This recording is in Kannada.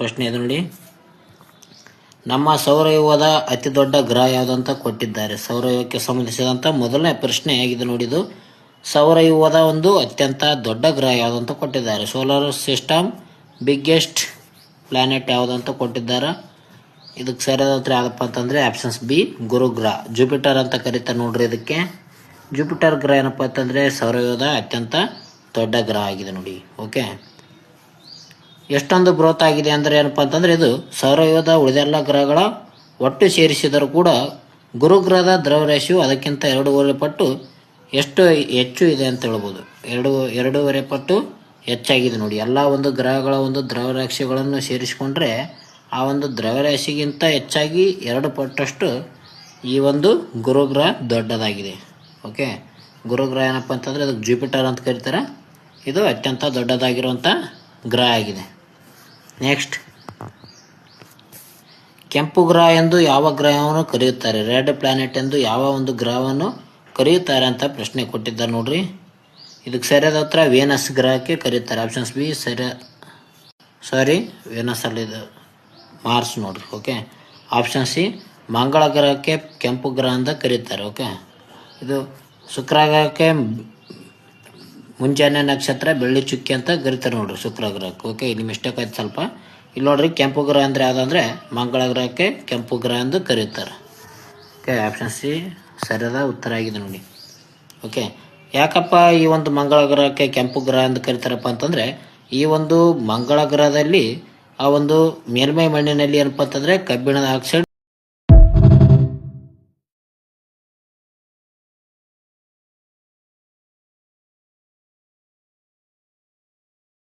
ಪ್ರಶ್ನೆ ಇದೆ ನೋಡಿ. ನಮ್ಮ ಸೌರವ್ಯೂಹದ ಅತಿ ದೊಡ್ಡ ಗ್ರಹ ಯಾವುದಂತ ಕೊಟ್ಟಿದ್ದಾರೆ. ಸೌರವ್ಯೂಹಕ್ಕೆ ಸಂಬಂಧಿಸಿದಂಥ ಮೊದಲನೇ ಪ್ರಶ್ನೆ ಆಗಿದೆ ನೋಡಿದು. ಸೌರವ್ಯೂಹದ ಒಂದು ಅತ್ಯಂತ ದೊಡ್ಡ ಗ್ರಹ ಯಾವುದಂತ ಕೊಟ್ಟಿದ್ದಾರೆ. ಸೋಲಾರ್ ಸಿಸ್ಟಮ್ ಬಿಗ್ಗೆಸ್ಟ್ ಪ್ಲಾನೆಟ್ ಯಾವುದಂತ ಕೊಟ್ಟಿದ್ದಾರೆ. ಇದಕ್ಕೆ ಸರಿಯಾದ ಉತ್ತರ ಯಾವುದಪ್ಪ ಅಂತಂದರೆ ಆಪ್ಷನ್ಸ್ ಬಿ, ಗುರುಗ್ರಹ. ಜುಪಿಟರ್ ಅಂತ ಕರೀತಾರೆ ನೋಡ್ರಿ ಇದಕ್ಕೆ. ಜುಪಿಟರ್ ಗ್ರಹ ಏನಪ್ಪ ಅಂತಂದರೆ ಸೌರವ್ಯೂಹದ ಅತ್ಯಂತ ದೊಡ್ಡ ಗ್ರಹ ಆಗಿದೆ ನೋಡಿ. ಓಕೆ, ಎಷ್ಟೊಂದು ಬೃಹತ್ ಆಗಿದೆ ಅಂದರೆ ಏನಪ್ಪ ಅಂತಂದರೆ ಇದು ಸೌರವ್ಯೂಹದ ಉಳಿದೆಲ್ಲ ಗ್ರಹಗಳ ಒಟ್ಟು ಸೇರಿಸಿದರೂ ಕೂಡ ಗುರುಗ್ರಹದ ದ್ರವ್ಯರಾಶಿಯು ಅದಕ್ಕಿಂತ 2.5 ಪಟ್ಟು ಹೆಚ್ಚು ಇದೆ ಅಂತ ಹೇಳ್ಬೋದು. 2.5 ಪಟ್ಟು ಹೆಚ್ಚಾಗಿದೆ ನೋಡಿ. ಎಲ್ಲ ಒಂದು ಗ್ರಹಗಳ ಒಂದು ದ್ರವ್ಯರಾಶಿಗಳನ್ನು ಸೇರಿಸಿಕೊಂಡ್ರೆ ಆ ಒಂದು ದ್ರವ್ಯರಾಶಿಗಿಂತ ಹೆಚ್ಚಾಗಿ 2 ಪಟ್ಟಷ್ಟು ಈ ಒಂದು ಗುರುಗ್ರಹ ದೊಡ್ಡದಾಗಿದೆ. ಓಕೆ, ಗುರುಗ್ರಹ ಏನಪ್ಪ ಅಂತಂದರೆ ಅದಕ್ಕೆ ಜುಪಿಟರ್ ಅಂತ ಕರೀತಾರೆ. ಇದು ಅತ್ಯಂತ ದೊಡ್ಡದಾಗಿರುವಂಥ ಗ್ರಹ ಆಗಿದೆ. ನೆಕ್ಸ್ಟ್, ಕೆಂಪು ಗ್ರಹ ಎಂದು ಯಾವ ಗ್ರಹವನ್ನು ಕರೆಯುತ್ತಾರೆ. ರೆಡ್ ಪ್ಲಾನೆಟ್ ಎಂದು ಯಾವ ಒಂದು ಗ್ರಹವನ್ನು ಕರೆಯುತ್ತಾರೆ ಅಂತ ಪ್ರಶ್ನೆ ಕೊಟ್ಟಿದ್ದಾರೆ ನೋಡ್ರಿ. ಇದಕ್ಕೆ ಸರಿಯಾದ ಉತ್ತರ ವೇನಸ್ ಗ್ರಹಕ್ಕೆ ಕರೆಯುತ್ತಾರೆ. ಆಪ್ಷನ್ಸ್ ಬಿ ವೇನಸ್ ಅಲ್ಲಿ ಇದು ಮಾರ್ಸ್ ನೋಡ್ರಿ. ಓಕೆ, ಆಪ್ಷನ್ ಸಿ ಮಂಗಳ ಗ್ರಹಕ್ಕೆ ಕೆಂಪು ಗ್ರಹ ಅಂತ ಕರೀತಾರೆ. ಓಕೆ, ಇದು ಶುಕ್ರ ಗ್ರಹಕ್ಕೆ ಮುಂಜಾನೆ ನಕ್ಷತ್ರ ಬೆಳ್ಳಿ ಚುಕ್ಕಿ ಅಂತ ಕರೀತಾರೆ ನೋಡ್ರಿ ಶುಕ್ರ ಗ್ರಹಕ್ಕೆ. ಓಕೆ, ಇಲ್ಲಿ ಮಿಸ್ಟೇಕ್ ಆಯ್ತು ಸ್ವಲ್ಪ. ಇಲ್ಲಿ ನೋಡ್ರಿ ಕೆಂಪು ಗ್ರಹ ಅಂದರೆ ಯಾವುದಂದ್ರೆ ಮಂಗಳ ಗ್ರಹಕ್ಕೆ ಕೆಂಪು ಗ್ರಹ ಎಂದು ಕರೆಯುತ್ತಾರೆ. ಓಕೆ, ಆಪ್ಷನ್ ಸಿ ಸರಿಯಾದ ಉತ್ತರ ಆಗಿದೆ ನೋಡಿ. ಓಕೆ, ಯಾಕಪ್ಪ ಈ ಒಂದು ಮಂಗಳ ಗ್ರಹಕ್ಕೆ ಕೆಂಪು ಗ್ರಹ ಎಂದು ಕರೀತಾರಪ್ಪ ಅಂತಂದರೆ ಈ ಒಂದು ಮಂಗಳ ಗ್ರಹದಲ್ಲಿ ಆ ಒಂದು ಮೇಲ್ಮೈ ಮಣ್ಣಿನಲ್ಲಿ ಏನಪ್ಪ ಅಂತಂದರೆ ಕಬ್ಬಿಣದ ಆಕ್ಸೈಡ್